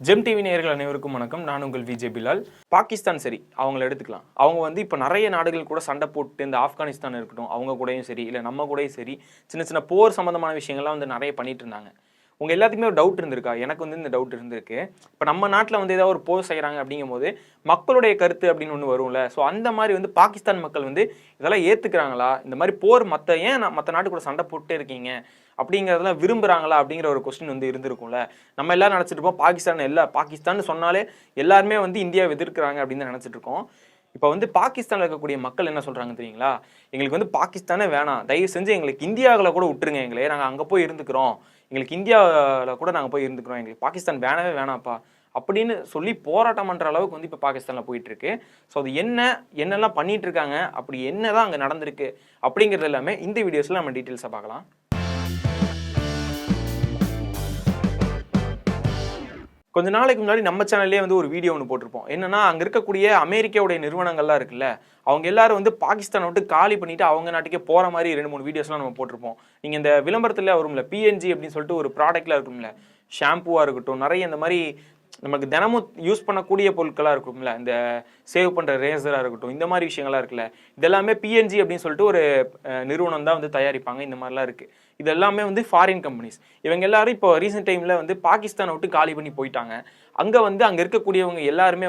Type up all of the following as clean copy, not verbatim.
GeM TV நேயர்கள் அனைவருக்கும் வணக்கம். நான் உங்கள் விஜய் பிலால். பாகிஸ்தான் சரி, அவங்கள எடுத்துக்கலாம். அவங்க இப்போ நிறைய நாடுகள் கூட சண்டை போட்டு, இந்த ஆப்கானிஸ்தான் இருக்கட்டும், அவங்க கூடயும் சரி, இல்லை நம்ம கூடயும் சரி, சின்ன சின்ன போர் சம்பந்தமான விஷயங்கள்லாம் நிறைய பண்ணிட்டு இருந்தாங்க. உங்க எல்லாத்துக்குமே ஒரு டவுட் இருந்திருக்கா? எனக்கு இந்த டவுட் இருந்திருக்கு. இப்போ நம்ம நாட்டில் ஏதாவது ஒரு போர் செய்கிறாங்க அப்படிங்கும்போது மக்களுடைய கருத்து அப்படின்னு ஒன்று வரும்ல. ஸோ அந்த மாதிரி பாகிஸ்தான் மக்கள் இதெல்லாம் ஏற்றுக்கிறாங்களா? இந்த மாதிரி போர் ஏன் மற்ற நாட்டு கூட சண்டை போட்டு இருக்கீங்க அப்படிங்கிறதெல்லாம் விரும்புகிறாங்களா அப்படிங்கிற ஒரு கொஸ்டின் இருந்திருக்கும்ல. நம்ம எல்லாரும் நினச்சிட்டு இருப்போம் பாகிஸ்தான் சொன்னாலே எல்லாருமே இந்தியாவை எதிர்க்கிறாங்க அப்படின்னு தான் நினச்சிட்டு இருக்கோம். இப்போ பாகிஸ்தானில் இருக்கக்கூடிய மக்கள் என்ன சொல்கிறாங்க தெரியுங்களா? எங்களுக்கு பாகிஸ்தானே வேணாம், தயவு செஞ்சு எங்களுக்கு இந்தியாவில் கூட விட்டுருங்க, எங்களே நாங்கள் அங்கே போய் இருந்துக்கிறோம், எங்களுக்கு இந்தியாவில் கூட நாங்கள் போய் இருந்துக்கிறோம், எங்களுக்கு பாகிஸ்தான் வேணவே வேணாப்பா அப்படின்னு சொல்லி போராட்டம் பண்ணுற அளவுக்கு இப்போ பாகிஸ்தானில் போயிட்டு இருக்கு. ஸோ அது என்னெல்லாம் பண்ணிட்டு இருக்காங்க, அப்படி என்னதான் அங்கே நடந்திருக்கு அப்படிங்கிறது எல்லாமே இந்த வீடியோஸில் நம்ம டீட்டெயில்ஸாக பார்க்கலாம். கொஞ்ச நாளைக்கு முன்னாடி நம்ம சேனல்லே ஒரு வீடியோ ஒன்று போட்டிருப்போம். என்னன்னா, அங்கே இருக்கக்கூடிய அமெரிக்காவுடைய நிறுவனங்கள்லாம் இருக்குல்ல, அவங்க எல்லாரும் பாகிஸ்தானை விட்டு காலி பண்ணிட்டு அவங்க நாட்டுக்கே போகிற மாதிரி 2-3 வீடியோஸ்லாம் நம்ம போட்டிருப்போம். நீங்கள் இந்த விளம்பரத்தில் வரும்ல, பிஎன்ஜி அப்படின்னு சொல்லிட்டு ஒரு ப்ராடக்ட்லாம் இருக்கும்ல, ஷாம்புவாக இருக்கட்டும், நிறைய இந்த மாதிரி நமக்கு தினமும் யூஸ் பண்ணக்கூடிய பொருட்களாக இருக்கும்ல, இந்த சேவ் பண்ணுற ரேசராக இருக்கட்டும், இந்த மாதிரி விஷயங்கள்லாம் இருக்குல்ல, இதெல்லாமே பிஎன்ஜி அப்படின்னு சொல்லிட்டு ஒரு நிறுவனம் தான் தயாரிப்பாங்க. இந்த மாதிரிலாம் இருக்குது. இது எல்லாமே ஃபாரின் கம்பெனிஸ். இவங்க எல்லாரும் இப்போ ரீசெண்ட் டைமில் பாகிஸ்தானை விட்டு காலி பண்ணி போயிட்டாங்க. அங்கே அங்கே இருக்கக்கூடியவங்க எல்லாருமே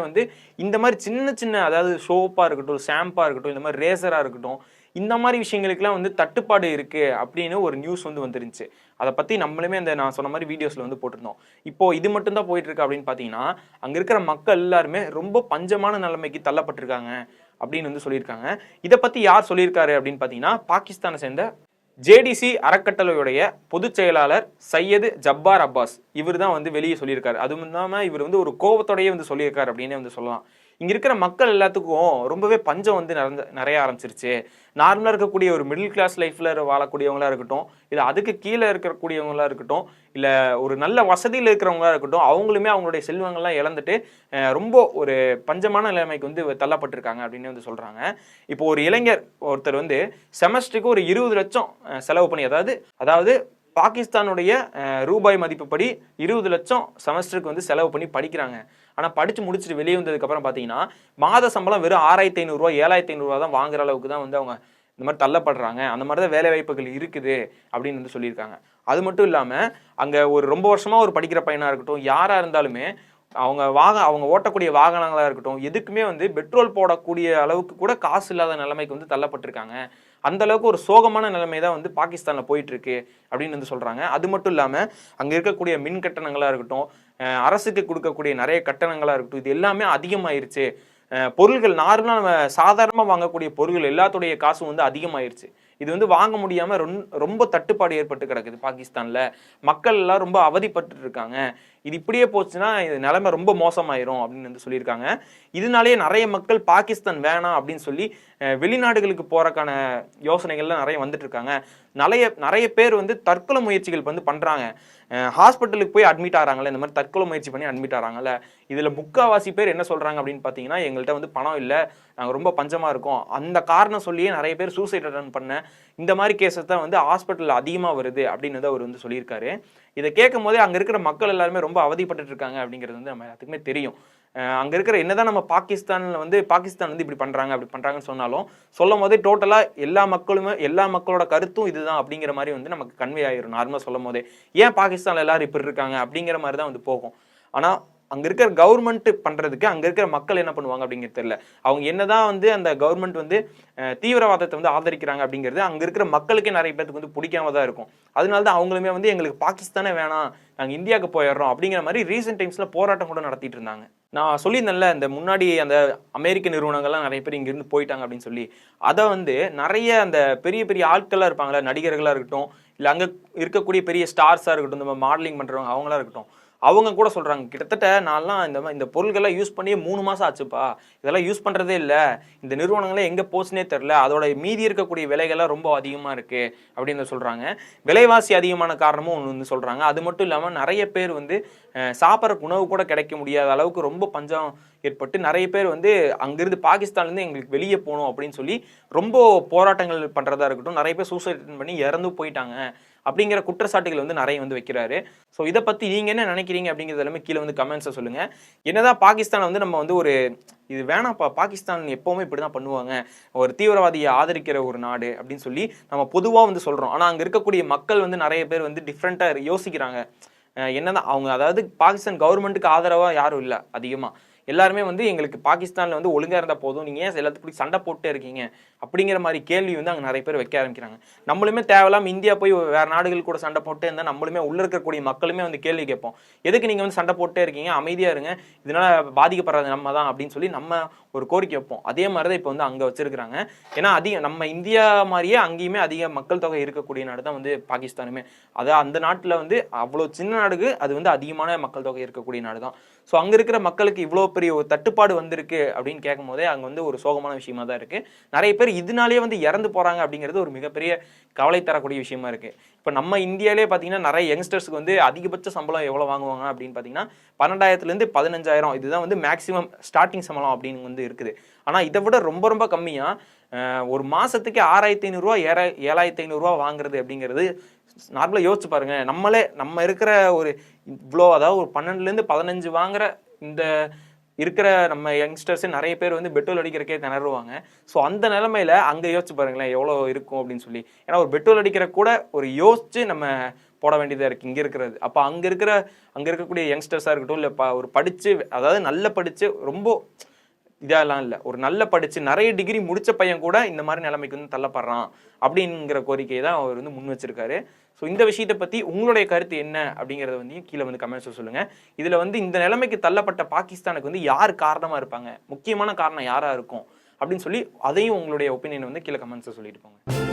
இந்த மாதிரி சின்ன சின்ன, அதாவது சோப்பாக இருக்கட்டும், ஷாம்பாக இருக்கட்டும், இந்த மாதிரி ரேசராக இருக்கட்டும், இந்த மாதிரி விஷயங்களுக்குலாம் தட்டுப்பாடு இருக்குது அப்படின்னு ஒரு நியூஸ் வந்துருந்துச்சு. அதை பற்றி நம்மளுமே நான் சொன்ன மாதிரி வீடியோஸில் போட்டிருந்தோம். இப்போ இது மட்டும்தான் போயிட்டு இருக்கு அப்படின்னு பார்த்தீங்கன்னா, அங்கே இருக்கிற மக்கள் எல்லாருமே ரொம்ப பஞ்சமான நிலைமைக்கு தள்ளப்பட்டிருக்காங்க அப்படின்னு சொல்லியிருக்காங்க. இதை பற்றி யார் சொல்லியிருக்காரு அப்படின்னு பார்த்தீங்கன்னா, பாகிஸ்தானை சேர்ந்த ஜேடிசி அறக்கட்டளையுடைய பொதுச் செயலாளர் சையது ஜப்பார் அப்பாஸ் இவர் தான் வெளியே சொல்லியிருக்காரு. அதுவும் இல்லாமல் இவர் ஒரு கோபத்தோடையே சொல்லியிருக்காரு அப்படின்னு சொல்லலாம். இங்கே இருக்கிற மக்கள் எல்லாத்துக்கும் ரொம்பவே பஞ்சம் நிறைய ஆரம்பிச்சிருச்சு. நார்மலாக இருக்கக்கூடிய ஒரு மிடில் கிளாஸ் லைஃப்பில் வாழக்கூடியவங்களா இருக்கட்டும், இல்லை அதுக்கு கீழே இருக்கக்கூடியவங்களா இருக்கட்டும், இல்லை ஒரு நல்ல வசதியில் இருக்கிறவங்களா இருக்கட்டும், அவங்களுமே அவங்களுடைய செல்வங்கள்லாம் இழந்துட்டு ரொம்ப ஒரு பஞ்சமான நிலைமைக்கு தள்ளப்பட்டிருக்காங்க அப்படின்னு சொல்கிறாங்க. இப்போ ஒரு இளைஞர் ஒருத்தர் செமஸ்டருக்கு ஒரு 20 லட்சம் செலவு பண்ணி, அதாவது பாகிஸ்தானுடைய ரூபாய் மதிப்புப்படி 20 லட்சம் செமஸ்டருக்கு செலவு பண்ணி படிக்கிறாங்க. ஆனால் படித்து முடிச்சுட்டு வெளியே வந்ததுக்கப்புறம் பார்த்தீங்கன்னா, மாத சம்பளம் வெறும் 6500 ரூபா 7500 தான் வாங்குற அளவுக்கு தான் அவங்க இந்த மாதிரி தள்ளப்படுறாங்க. அந்த மாதிரி தான் வேலை வாய்ப்புகள் இருக்குது அப்படின்னு சொல்லியிருக்காங்க. அது மட்டும் இல்லாமல் அங்கே ஒரு ரொம்ப வருஷமாக ஒரு படிக்கிற பையனாக இருக்கட்டும், யாராக இருந்தாலுமே அவங்க ஓட்டக்கூடிய வாகனங்களாக இருக்கட்டும், எதுக்குமே பெட்ரோல் போடக்கூடிய அளவுக்கு கூட காசு இல்லாத நிலைமைக்கு தள்ளப்பட்டிருக்காங்க. அந்த அளவுக்கு ஒரு சோகமான நிலைமை தான் பாகிஸ்தானில் போயிட்டு இருக்கு அப்படின்னு சொல்றாங்க. அது மட்டும் இல்லாமல் அங்கே இருக்கக்கூடிய மின் கட்டணங்களாக இருக்கட்டும், அரசுக்கு கொடுக்கக்கூடிய நிறைய கட்டணங்களாக இருக்கட்டும், இது எல்லாமே அதிகமாயிருச்சு. பொருள்கள் நார்மலாக நம்ம சாதாரணமாக வாங்கக்கூடிய பொருள்கள் எல்லாத்துடைய காசும் அதிகமாயிருச்சு. இது வாங்க முடியாமல் ரொம்ப தட்டுப்பாடு ஏற்பட்டு கிடக்குது பாகிஸ்தானில். மக்கள் எல்லாம் ரொம்ப அவதிப்பட்டு இருக்காங்க. இது இப்படியே போச்சுன்னா இது நிலைமை ரொம்ப மோசமாயிரும் அப்படின்னு சொல்லியிருக்காங்க. இதனாலேயே நிறைய மக்கள் பாகிஸ்தான் வேணாம் அப்படின்னு சொல்லி வெளிநாடுகளுக்கு போறதுக்கான யோசனைகள்லாம் நிறைய வந்துட்டு இருக்காங்க. நிறைய பேர் தற்கொலை முயற்சிகள் பண்றாங்க. ஹாஸ்பிட்டலுக்கு போய் அட்மிட் ஆகிறாங்கல்ல, இந்த மாதிரி தற்கொலை முயற்சி பண்ணி அட்மிட் ஆகிறாங்கல்ல, இதில் முக்கால்வாசி பேர் என்ன சொல்கிறாங்க அப்படின்னு பார்த்தீங்கன்னா, எங்கள்கிட்ட பணம் இல்லை, நாங்கள் ரொம்ப பஞ்சமாக இருக்கோம், அந்த காரணம் சொல்லியே நிறைய பேர் சூசைட் அட்டன் பண்ண இந்த மாதிரி கேஸஸ் தான் ஹாஸ்பிட்டலில் அதிகமாக வருது அப்படின்னு அவர் சொல்லியிருக்காரு. இதை கேட்கும் போதே அங்கே இருக்கிற மக்கள் எல்லாருமே ரொம்ப அவதிப்பட்டு இருக்காங்க அப்படிங்கிறது நம்ம எல்லாத்துக்குமே தெரியும். அங்கே இருக்கிற என்னதான் நம்ம பாகிஸ்தானில் பாகிஸ்தான் இப்படி பண்ணுறாங்க அப்படி பண்ணுறாங்கன்னு சொல்லும் போதே டோட்டலாக எல்லா மக்களோட கருத்தும் இதுதான் அப்படிங்கிற மாதிரி நமக்கு கன்வே ஆயிரும். நார்மலாக சொல்லும் போதே ஏன் பாகிஸ்தானில் எல்லாரும் இப்படி இருக்காங்க அப்படிங்கிற மாதிரி தான் போகும். ஆனால் அங்கே இருக்கிற கவர்மெண்ட் பண்ணுறதுக்கு அங்கே இருக்கிற மக்கள் என்ன பண்ணுவாங்க அப்படிங்கிறது தெரியல. அவங்க என்னதான் அந்த கவர்மெண்ட் தீவிரவாதத்தை ஆதரிக்கிறாங்க அப்படிங்கிறது அங்கே இருக்கிற மக்களுக்கே நிறைய பேருக்கு பிடிக்காம தான் இருக்கும். அதனால தான் அவங்களுமே எங்களுக்கு பாகிஸ்தானே வேணாம், நாங்கள் இந்தியாவுக்கு போயிடுறோம் அப்படிங்கிற மாதிரி ரீசெண்ட் டைம்ஸில் போராட்டம் கூட நடத்திட்டு இருந்தாங்க. நான் சொல்லியிருந்தேன்ல, இந்த முன்னாடி அந்த அமெரிக்க நிறுவனங்கள்லாம் நிறைய பேர் இங்கிருந்து போயிட்டாங்க அப்படின்னு சொல்லி, அதை நிறைய அந்த பெரிய பெரிய ஆட்களாக இருப்பாங்களா, நடிகர்களாக இருக்கட்டும், இல்லை அங்கே இருக்கக்கூடிய பெரிய ஸ்டார்ஸாக இருக்கட்டும், இந்த மாடலிங் பண்ணுறவங்க அவங்களா இருக்கட்டும், அவங்க கூட சொல்கிறாங்க, கிட்டத்தட்ட நான்லாம் இந்த பொருள்கள்லாம் யூஸ் பண்ணி 3 மாதம் ஆச்சுப்பா, இதெல்லாம் யூஸ் பண்ணுறதே இல்லை, இந்த நிறுவனங்களே எங்கே போச்சுனே தெரில, அதோட மீதி இருக்கக்கூடிய விலைகள்லாம் ரொம்ப அதிகமாக இருக்குது அப்படின்னு சொல்கிறாங்க. விலைவாசி அதிகமான காரணமும் ஒன்று சொல்கிறாங்க. அது மட்டும் இல்லாமல் நிறைய பேர் சாப்பிட்றக்கு உணவு கூட கிடைக்க முடியாத அளவுக்கு ரொம்ப பஞ்சம் ஏற்பட்டு நிறைய பேர் அங்கிருந்து பாகிஸ்தான்லேருந்து எங்களுக்கு வெளியே போகணும் அப்படின்னு சொல்லி ரொம்ப போராட்டங்கள் பண்ணுறதா இருக்கட்டும், நிறைய பேர் சூசைட் பண்ணி இறந்து போயிட்டாங்க அப்படிங்கிற குற்றச்சாட்டுகள் வந்து நிறைய வந்து வைக்கிறாரு. ஸோ இதை பற்றி நீங்கள் என்ன நினைக்கிறீங்க அப்படிங்கிறது எல்லாமே கீழே வந்து கமெண்ட்ஸை சொல்லுங்கள். என்னதான் பாகிஸ்தானை வந்து நம்ம வந்து ஒரு இது வேணாம்ப்பா, பாகிஸ்தான் எப்போவுமே இப்படி தான் பண்ணுவாங்க, ஒரு தீவிரவாதியை ஆதரிக்கிற ஒரு நாடு அப்படின்னு சொல்லி நம்ம பொதுவாக வந்து சொல்கிறோம். ஆனால் அங்கே இருக்கக்கூடிய மக்கள் வந்து நிறைய பேர் வந்து டிஃப்ரெண்ட்டாக யோசிக்கிறாங்க. என்னதான் அவங்க, அதாவது பாகிஸ்தான் கவர்மெண்ட்டுக்கு ஆதரவாக யாரும் இல்லை அதிகமாக. எல்லாருமே வந்து எங்களுக்கு பாகிஸ்தானில் வந்து ஒழுங்காக இருந்தால் போதும், நீங்கள் ஏன் எல்லாத்துக்கும் சண்டை போட்டே இருக்கீங்க அப்படிங்கிற மாதிரி கேள்வி வந்து அங்கே நிறைய பேர் வைக்க ஆரம்பிக்கிறாங்க. நம்மளுமே தேவையில்லாமல் இந்தியா போய் வேறு நாடுகள் கூட சண்டை போட்டே இருந்தால் நம்மளுமே உள்ள இருக்கக்கூடிய மக்களுமே வந்து கேள்வி கேட்போம். எதுக்கு நீங்கள் வந்து சண்டை போட்டே இருக்கீங்க, அமைதியாக இருங்க, இதனால் பாதிக்கப்படுறது நம்ம தான் அப்படின்னு சொல்லி நம்ம ஒரு கோரிக்கை வைப்போம். அதே மாதிரி தான் இப்போ வந்து அங்கே வச்சிருக்கிறாங்க. ஏன்னா நம்ம இந்தியா மாதிரியே அங்கேயுமே அதிக மக்கள் தொகை இருக்கக்கூடிய நாடு தான் வந்து பாகிஸ்தானுமே. அதான் அந்த நாட்டில் வந்து அவ்வளோ சின்ன நாடுக்கு அது வந்து அதிகமான மக்கள் தொகை இருக்கக்கூடிய நாடு தான். ஸோ அங்கே இருக்கிற மக்களுக்கு இவ்வளோ பெரிய ஒரு தட்டுப்பாடு வந்திருக்கு அப்படின்னு கேட்கும் போதே அங்கே வந்து ஒரு சோகமான விஷயமா தான் இருக்குது. நிறைய பேர் இதனாலேயே வந்து இறந்து போகிறாங்க அப்படிங்கிறது ஒரு மிகப்பெரிய கவலை தரக்கூடிய விஷயமா இருக்குது. இப்போ நம்ம இந்தியாவிலே பார்த்தீங்கன்னா நிறைய யங்ஸ்டர்ஸ்க்கு வந்து அதிகபட்ச சம்பளம் எவ்வளோ வாங்குவாங்க அப்படின்னு பார்த்தீங்கன்னா 12,000 15,000 இதுதான் வந்து மேக்ஸிமம் ஸ்டார்டிங் சம்பளம் அப்படின்னு வந்து இருக்குது. ஆனால் இதை விட ரொம்ப ரொம்ப கம்மியாக ஒரு மாதத்துக்கு 6,500 7,500 வாங்குறது அப்படிங்கிறது நார்மலாக யோசிச்சு பாருங்க. நம்ம இருக்கிற ஒரு இவ்வளோ, அதாவது ஒரு 12-15 வாங்குற இந்த இருக்கிற நம்ம யங்ஸ்டர்ஸே நிறைய பேர் வந்து பெட்ரோல் அடிக்கிறக்கே திணறுவாங்க. ஸோ அந்த நிலைமையில அங்கே யோசிச்சு பாருங்களேன் எவ்வளோ இருக்கும் அப்படின்னு சொல்லி. ஏன்னா ஒரு பெட்ரோல் அடிக்கிற கூட ஒரு யோசிச்சு நம்ம போட வேண்டியதாக இருக்குது இங்கே இருக்கிறது. அப்போ அங்கே இருக்கக்கூடிய யங்ஸ்டர்ஸாக இருக்கட்டும், இல்லை ஒரு படித்து, அதாவது நல்ல படித்து ரொம்ப இதெல்லாம் இல்லை, ஒரு நல்ல படித்து நிறைய டிகிரி முடித்த பையன் கூட இந்த மாதிரி நிலைமைக்கு வந்து தள்ளப்படுறான் அப்படிங்கிற கோரிக்கையை தான் அவர் வந்து முன் வச்சிருக்காரு. ஸோ இந்த விஷயத்தை பற்றி உங்களுடைய கருத்து என்ன அப்படிங்கிறத வந்து கீழே வந்து கமெண்ட்ஸில் சொல்லுங்கள். இதில் வந்து இந்த நிலைமைக்கு தள்ளப்பட்ட பாகிஸ்தானுக்கு வந்து யார் காரணமாக இருப்பாங்க, முக்கியமான காரணம் யாராக இருக்கும் அப்படின்னு சொல்லி அதையும் உங்களுடைய ஒப்பீனியன் வந்து கீழே கமெண்ட்ஸில் சொல்லிட்டு போங்க.